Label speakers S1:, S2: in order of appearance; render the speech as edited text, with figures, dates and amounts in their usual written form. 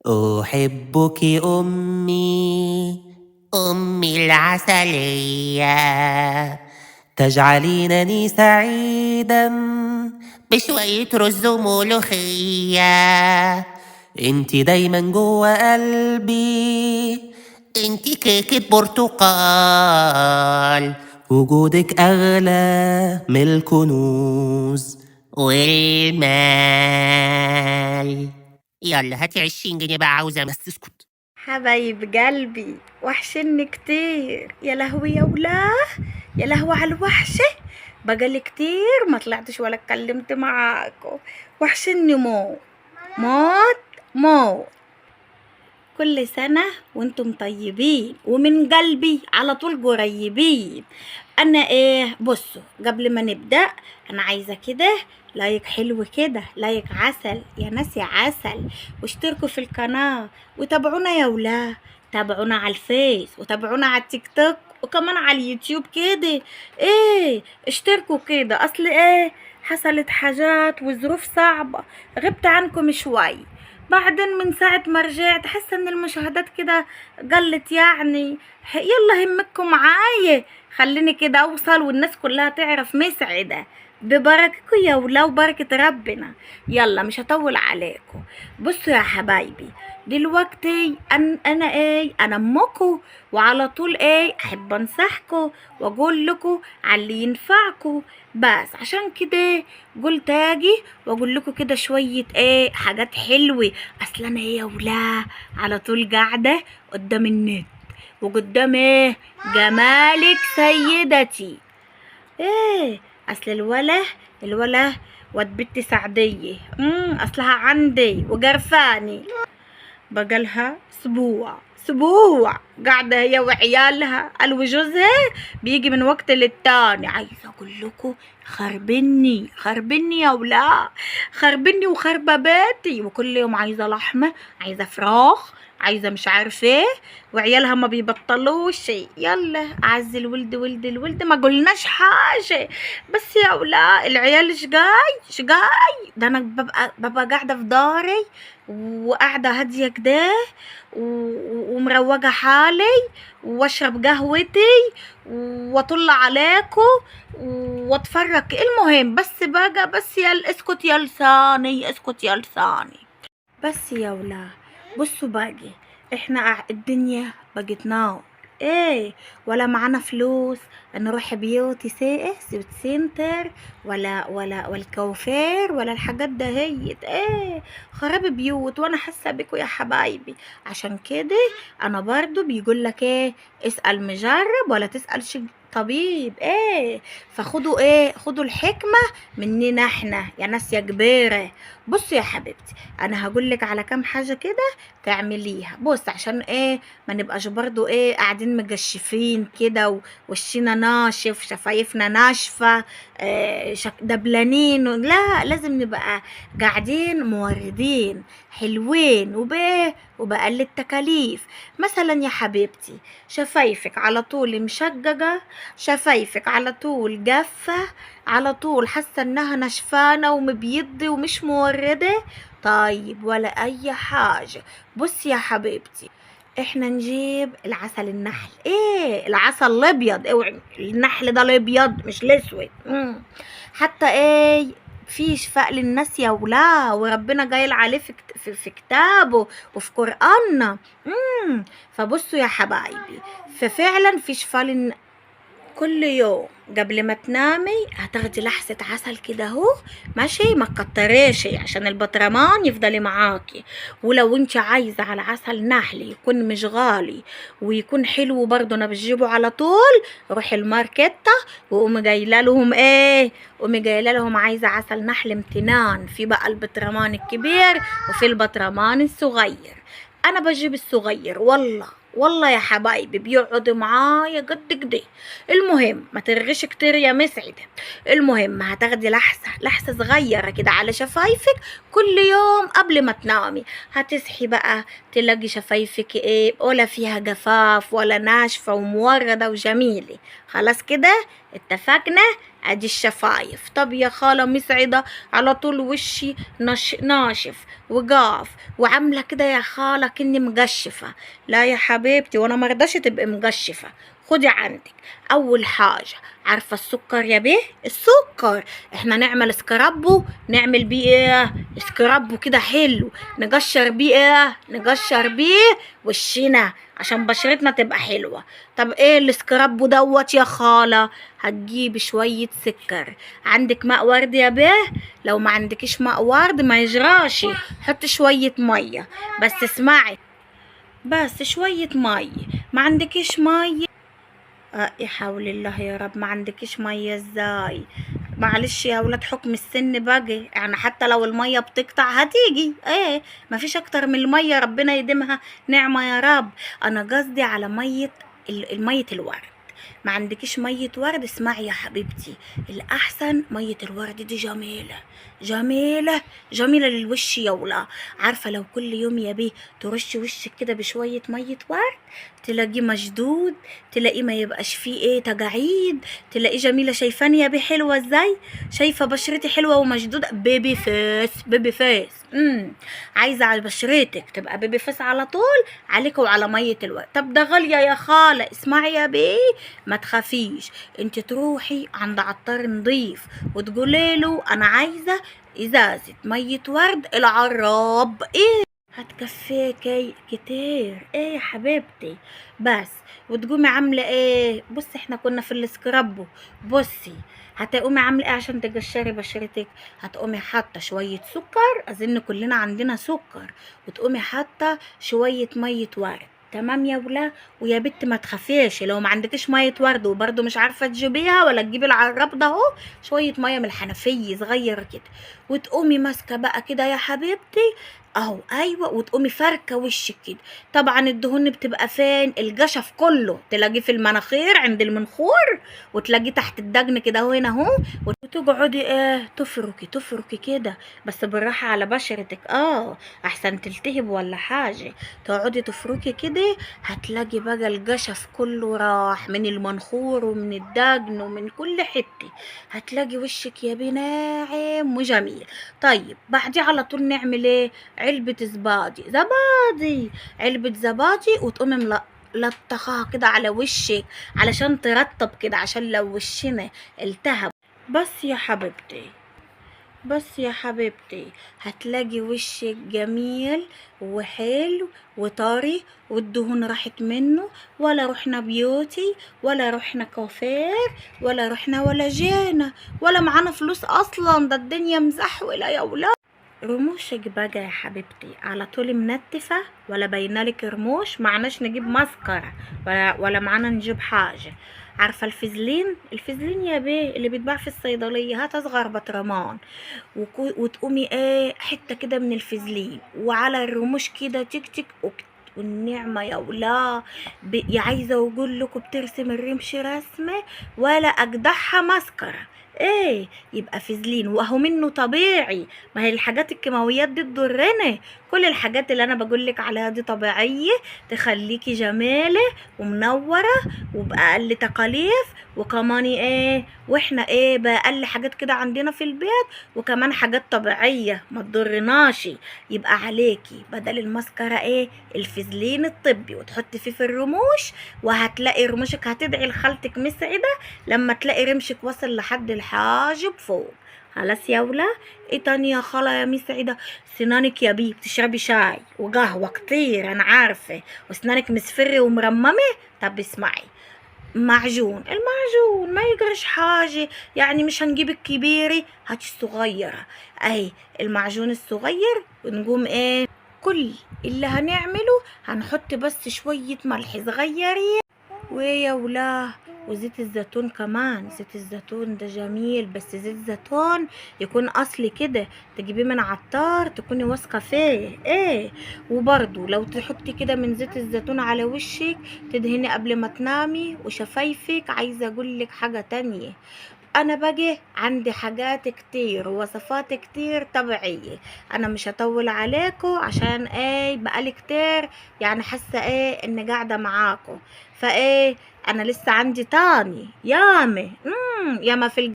S1: أحبك أمي، أمي العسلية، تجعلينني سعيدا بشوية رز وملوخية. انتي دايما جوا قلبي، انتي كيكة برتقال، وجودك أغلى من الكنوز والمال. يلا هاتي 20 جنيه بقى، عاوزة بس اسكت.
S2: حبايب قلبي وحشني كتير، يا لهوي يا ولاه، يا لهوي على الوحشة. بقالي كتير ما طلعتش ولا اتكلمت معاكم. وحشني موت موت موت. كل سنة وانتم طيبين ومن قلبي على طول قريبين. انا بصوا قبل ما نبدأ، انا عايزة كده لايك حلو كده، لايك عسل يا ناس يا عسل، واشتركوا في القناة وتابعونا يا ولاد. تابعونا على الفيس وتابعونا على التيك توك وكمان على اليوتيوب كده. اشتركوا كده، اصل حصلت حاجات وظروف صعبة، غبت عنكم شوي. بعدين من ساعة ما رجعت حاسة ان المشاهدات كده قلت يعني. يلا همكم معايا، خليني كده اوصل والناس كلها تعرف مسعدة ببركتكم يا ولا وبركة ربنا. يلا مش هطول عليكم. بصوا يا حبايبي، دلوقتي انا امكم، وعلى طول احب انصحكم واقول لكم على اللي ينفعكم. بس عشان كده قلت اجي واقول لكم كده شويه حاجات حلوه. اصل انا يا ولا على طول قاعده قدام النت وقدام جمالك سيدتي. ايه اصل الوله واد بنت سعديه اصلها عندي وقرفاني. بقالها اسبوع قاعده هي وعيالها قال وجوزها بيجي من وقت للتاني. عايزه اقول لكم خربني يا ولا، خربني وخربة بيتي، وكل يوم عايزه لحمه، عايزه فراخ، عايزه مش عارف وعيالها ما بيبطلوش. يلا اعز الولد ما قلناش حاجه. بس يا ولا العيال شقاي ده، انا ببقى قاعده في داري وقاعدة هادية كده ومروجة حالي واشرب قهوتي واطل عليكو واتفرج. المهم بس يا اسكت يا لساني، اسكت يا لساني. بس يا ولا بصوا باقي، احنا الدنيا بقت نار. ولا معانا فلوس نروح بيوتي سيوت سنتر ولا والكوافير ولا الحاجات ده هي خراب بيوت. وانا حاسه بكم يا حبايبي، عشان كده انا برضو بيقول لك اسال مجرب ولا تسال طبيب. فخدوا خدوا الحكمه مننا احنا يا ناس يا كبيره. بصوا يا حبيبتي، انا هقول لك على كام حاجه كده تعمليها. بص عشان ما نبقاش برضو قاعدين مجشفين كده ووشنا ناشف، شفايفنا ناشفه، دبلانين. لا، لازم نبقى قاعدين موردين حلوين وبأقل التكاليف. مثلا يا حبيبتي، شفايفك على طول مشققه، شفايفك على طول جافه، على طول حاسه انها نشفانه ومبيض ومش مورده. طيب ولا اي حاجه. بص يا حبيبتي، احنا نجيب العسل النحل، العسل الابيض، اوعي النحل ده الابيض مش الاسود. حتى في شفاء للناس يا ولا، وربنا قايل عليه في كتابه وفي قرآننا. فبصوا يا حبايبي، ففعلا في شفاء. كل يوم قبل ما تنامي هتاخدي لحسة عسل كده اهو، ماشي، ما تكتريش عشان البطرمان يفضل معاكي. ولو انت عايزة على عسل نحل يكون مش غالي ويكون حلو برضه، انا بجيبه على طول، روحي الماركتة وقومي جايله لهم قومي جايله لهم عايزة عسل نحل امتنان. في بقى البطرمان الكبير وفي البطرمان الصغير. انا بجيب الصغير، والله يا حبايبي بيقعد معايا قد كده. المهم ما ترغيش كتير يا مسعدة. المهم هتاخدي لحسة صغيرة كده على شفايفك كل يوم قبل ما تنامي. هتصحي بقى تلاقي شفايفك ولا فيها جفاف ولا ناشفة وموردة وجميلة. خلاص كده اتفقنا؟ ادي الشفايف. طب يا خالة مسعدة على طول وشي ناشف وقاف وعاملة كده يا خالة كني مقشفة. لا يا حبيبتي، وانا مرضاش تبقي مقشفة. خدي عندك اول حاجة، عارفة السكر يا بيه؟ السكر احنا نعمل سكرابو، نعمل بيه ايه؟ سكرابو كده حلو، نقشر بيه ايه؟ نقشر بيه وشنا عشان بشرتنا تبقى حلوة. طب ايه السكرابو دوت يا خالة؟ هتجيب شوية سكر. عندك ماء ورد يا بيه؟ لو ما عندكش ماء ورد ما يجراش، حط شوية مية بس. اسمعي، بس شوية مية. ما عندكش مية؟ يا حول الله يا رب، ما عندكش مية ازاي؟ معلش يا ولاد، حكم السن باجي يعني، حتى لو المية بتقطع هتيجي ايه، مفيش اكتر من المية، ربنا يديمها نعمة يا رب. انا قصدي على مية المية الورد. ما عندكش مية ورد؟ اسمعي يا حبيبتي، الأحسن مية الورد دي جميلة جميلة جميلة للوش يا ولا. عارفة لو كل يوم يا بيه ترش وشك كده بشوية مية ورد، تلاقيه مشدود، تلاقيه ما يبقاش فيه ايه تجاعيد، تلاقيه جميلة. شايفاني يا بيه حلوة ازاي؟ شايفة بشرتي حلوة ومشدودة؟ بيبي فيس بيبي فيس. عايزة على بشرتك تبقى بيبي فيس على طول، عليك وعلى مية الورد. طب ده غالية يا خالة. اسمعي يا بيه، ما تخافيش، انت تروحي عند عطار نضيف وتقولي له انا عايزة ازازة مية ورد العراب. ايه هتكفيكي كتير ايه يا حبيبتي؟ بس وتقومي عامله ايه؟ بصي احنا كنا في السكرابو. بصي هتقومي عامله ايه عشان تقشري بشرتك؟ هتقومي حاطه شويه سكر، اظن كلنا عندنا سكر، وتقومي حاطه شويه ميه ورد. تمام يا ولا؟ ويا بنت ما تخافيش، لو ما عندكش ميه ورد وبرده مش عارفه تجيبيها ولا تجيبي العراب ده اهو، شويه ميه من الحنفيه صغيره كده، وتقومي ماسكه بقى كده يا حبيبتي اهو. ايوه، وتقومي فاركه وشك كده. طبعا الدهون بتبقى فين؟ الجشف كله تلاقيه في المناخير عند المنخور، وتلاقيه تحت الدجن كده اهو هنا اهو. وتقعدي ايه تفركي تفركي كده، بس بالراحه على بشرتك احسن تلتهب ولا حاجه. تقعدي تفركي كده، هتلاقي بقى الجشف كله راح من المنخور ومن الدجن ومن كل حته، هتلاقي وشك يا بيه ناعم وجميل. طيب بعديه على طول نعمل ايه؟ علبة زبادي، علبة زبادي، وتقومي لطخاها كده على وشك علشان ترطب كده، عشان لو وشنا التهب. بس يا حبيبتي، بس يا حبيبتي، هتلاقي وشك جميل وحلو وطري، والدهون راحت منه، ولا رحنا بيوتي ولا رحنا كافير ولا رحنا ولا جينا ولا معانا فلوس اصلا، ده الدنيا مزحوله يا ولاد. رموشك بقى يا حبيبتي على طول منتفة ولا باينالك رموش؟ معناش نجيب مسكرة ولا معانا نجيب حاجة. عارفة الفازلين يا بيه اللي بيتباع في الصيدلية؟ هات اصغر بطرمان وتقومي ايه حتة كده من الفازلين وعلى الرموش كده تك تك والنعمة يا ولا. يا عايزة اقول لكم بترسم الرمش رسمة ولا اجدعها مسكرة. ايه يبقى فازلين وهو منه طبيعي، ما هي الحاجات الكيماويات دي تضرنا. كل الحاجات اللي انا بقولك عليها دي طبيعية، تخليكي جمالة ومنورة وبأقل تكاليف، وكمان ايه واحنا ايه بأقل حاجات كده عندنا في البيت، وكمان حاجات طبيعية ما تضرناش. يبقى عليكي بدل المسكرة ايه؟ الفازلين الطبي، وتحطي فيه في الرموش، وهتلاقي رموشك هتدعي لخالتك مسعدة لما تلاقي رمشك وصل لحد الحاجب فوق. خلاص يا ولا. ايه تاني يا خلا يا مسعدة؟ سنانك يا بيه بتشربي شاي وقهوة كتير انا عارفة، وسنانك مصفرة ومرممة. طب اسمعي، المعجون ما يجرش حاجة يعني، مش هنجيب الكبيرة، هاتي الصغيرة اهي، المعجون الصغير. ونقوم ايه كل اللي هنعمله هنحط بس شوية ملح صغيرين ويا ولا، وزيت الزيتون كمان. زيت الزيتون ده جميل، بس زيت زيتون يكون اصلي كده، تجيبيه من عطار تكوني واثقه فيه ايه. وبرضو لو تحطي كده من زيت الزيتون على وشك، تدهني قبل ما تنامي وشفايفك. عايزه اقول لك حاجه تانية، انا بقى عندي حاجات كتير ووصفات كتير طبيعية. انا مش هطول عليكم عشان ايه بقالي كتير يعني حاسة ايه اني قاعدة معاكم، فايه انا لسه عندي تاني ياما ياما في